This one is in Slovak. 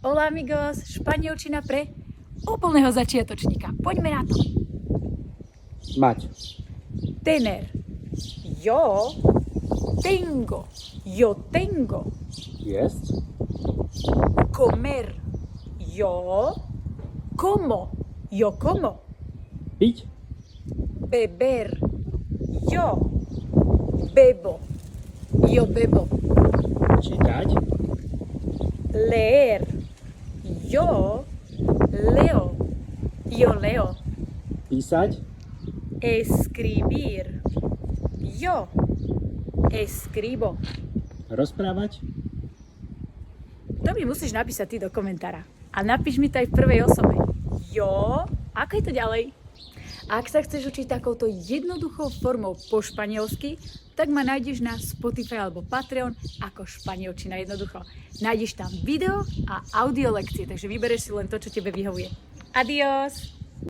Hola amigos, španielčina pre úplného začiatočníka. Poďme na to. Mať. Tener. Yo tengo. Yo tengo. Jesť. Comer. Yo como. Yo como. Piť. Beber. Yo bebo. Yo bebo. Čítať. Leer. Yo leo. Yo leo. Písať. Escribir. Yo escribo. Rozprávať. To mi musíš napísať ty do komentára. A napíš mi to aj v prvej osobe. Jo, ako je to ďalej? Ak sa chceš učiť takouto jednoduchou formou po španielsky, tak ma nájdeš na Spotify alebo Patreon ako španielčina jednoducho. Nájdeš tam video a audio lekcie, takže vybereš si len to, čo tebe vyhovuje. Adios!